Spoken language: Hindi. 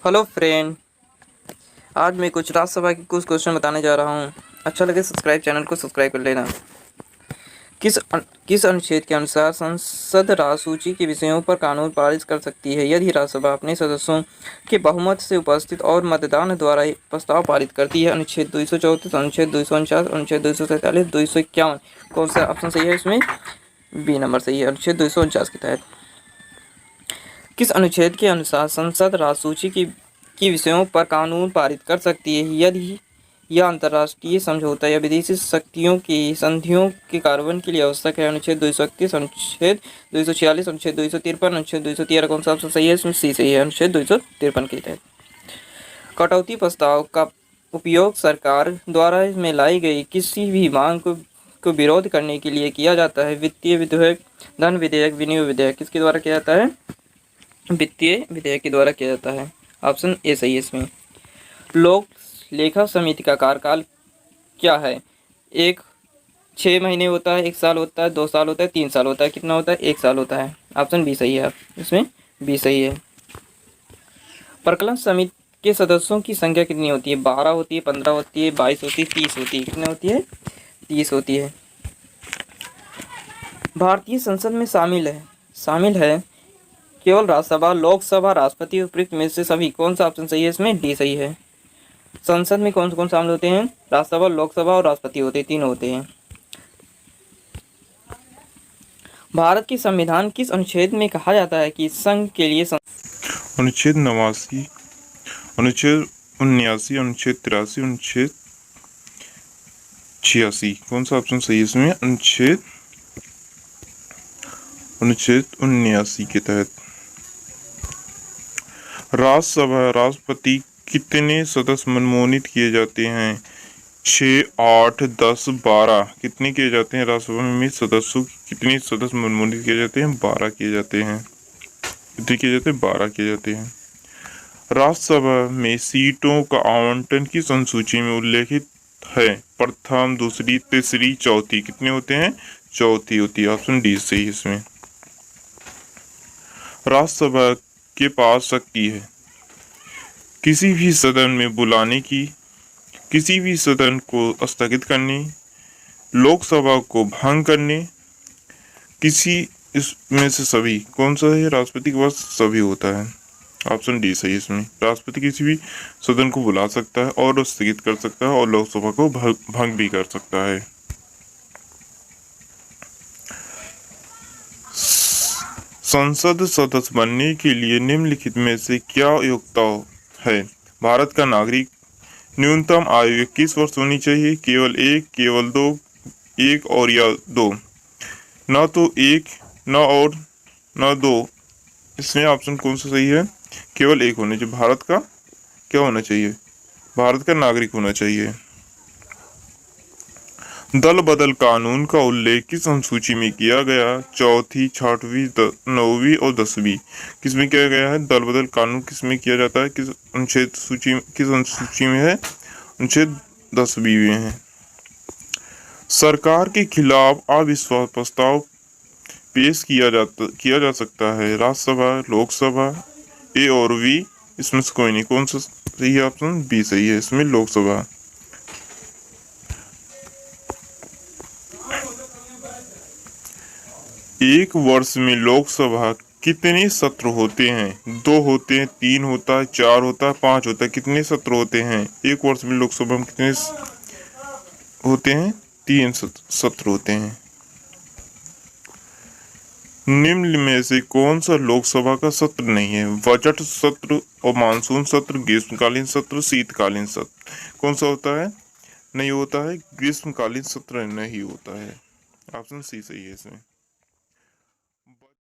Hello friend. आज मैं कुछ राज्यसभा के कुछ क्वेश्चन बताने जा रहा हूँ। अच्छा लगे चैनल को सब्सक्राइब कर लेना। किस अनुच्छेद के अनुसार संसद राजसूची के विषयों पर कानून पारित कर सकती है यदि राज्यसभा अपने सदस्यों के बहुमत से उपस्थित और मतदान द्वारा प्रस्ताव पारित करती है? अनुच्छेद 234, अनुच्छेद 249, अनुच्छेद 247, 251। कौन सा ऑप्शन सही है इसमें? बी नंबर सही है, अनुच्छेद 249 के तहत। किस अनुच्छेद के अनुसार संसद राजसूची की विषयों पर कानून पारित कर सकती है यदि यह अंतर्राष्ट्रीय समझौता या विदेशी शक्तियों की संधियों के कार्यान्वयन के लिए आवश्यक है? अनुच्छेद 231, अनुच्छेद 246, अनुच्छेद 253, अनुच्छेद 213। कौन सा ऑप्शन सही है इसमें? सी सही है, अनुच्छेद 253 के तहत। कटौती प्रस्ताव का उपयोग सरकार द्वारा में लाई गई किसी भी मांग को विरोध करने के लिए किया जाता है? वित्तीय विधेयक, धन विधेयक, विनियोग विधेयक। किसके द्वारा किया जाता है? वित्तीय विधेयक के द्वारा किया जाता है। ऑप्शन ए सही है इसमें। लोक लेखा समिति का कार्यकाल क्या है? 6 महीने होता है, 1 साल होता है, 2 साल होता है, 3 साल होता है। कितना होता है? 1 साल होता है। ऑप्शन बी सही है, इसमें बी सही है। प्रकलन समिति के सदस्यों की संख्या कितनी होती है? 12 होती है, 15 होती है, 22 होती है, 30 होती है। कितनी होती है? 30 होती है। भारतीय संसद में शामिल है केवल राज्यसभा, लोकसभा, राष्ट्रपति, उपयुक्त में से सभी। कौन सा ऑप्शन सही है इसमें? डी सही है। संसद में कौन कौन शामिल होते हैं? राज्यसभा, लोकसभा और राष्ट्रपति होते हैं, 3 होते हैं। भारत के संविधान किस अनुच्छेद में कहा जाता है कि संघ के लिए अनुच्छेद 89, अनुच्छेद 79, अनुच्छेद 83, अनुच्छेद 86। कौन सा ऑप्शन सही है इसमें? अनुच्छेद 79 के तहत। राज्यसभा राष्ट्रपति कितने सदस्य मनमोनित किए जाते हैं? 6, 8, 10, 12। कितने किए जाते हैं? राज्यसभा में सदस्यों कितने सदस्य मनमोनित किए जाते हैं? 12 किए जाते हैं। कितने किए जाते हैं? 12 किए जाते हैं। राज्यसभा में सीटों का आवंटन किस अनुसूची में उल्लेखित है? प्रथम, दूसरी, तीसरी, चौथी। कितने होते हैं? चौथी होती है। ऑप्शन डी सही है इसमें। राज्यसभा के पास शक्ति है किसी भी सदन में बुलाने की, किसी भी सदन को स्थगित करने, लोकसभा को भंग करने, किसी इसमें से सभी। कौन सा है? राष्ट्रपति के पास सभी होता है। ऑप्शन डी सही है इसमें। राष्ट्रपति किसी भी सदन को बुला सकता है और स्थगित कर सकता है और लोकसभा को भंग भी कर सकता है। संसद सदस्य बनने के लिए निम्नलिखित में से क्या योग्यता है? भारत का नागरिक। न्यूनतम आयु 21 वर्ष होनी चाहिए। केवल 1, केवल 2, 1 और या 2। न तो 1, न और न 2। इसमें ऑप्शन कौन सा सही है? केवल 1 होना चाहिए। भारत का क्या होना चाहिए? भारत का नागरिक होना चाहिए। दल बदल कानून का उल्लेख किस अनुसूची में किया गया? चौथी, 6वीं, 9वीं और 10वीं। किसमें किया गया है? दल बदल कानून किसमें किया जाता है? किस अनुसूची में है? अनुच्छेद 10वीं में है। सरकार के खिलाफ अविश्वास प्रस्ताव पेश किया जा सकता है। राज्यसभा, लोकसभा, ए और वी। इसमें से कोई नहीं। कौन सा सही है? ऑप्शन बी सही है इसमें, लोकसभा। एक वर्ष में लोकसभा कितने सत्र होते हैं? 2 होते हैं, 3 होता है, 4 होता है, 5 होता है। कितने सत्र होते हैं? एक वर्ष में लोकसभा में कितने होते हैं? 3 सत्र होते हैं। निम्न में से कौन सा लोकसभा का सत्र नहीं है? बजट सत्र और मानसून सत्र, ग्रीष्मकालीन सत्र, शीतकालीन सत्र। कौन सा होता है? नहीं होता है। ग्रीष्मकालीन सत्र नहीं होता है। ऑप्शन सी सही है इसमें।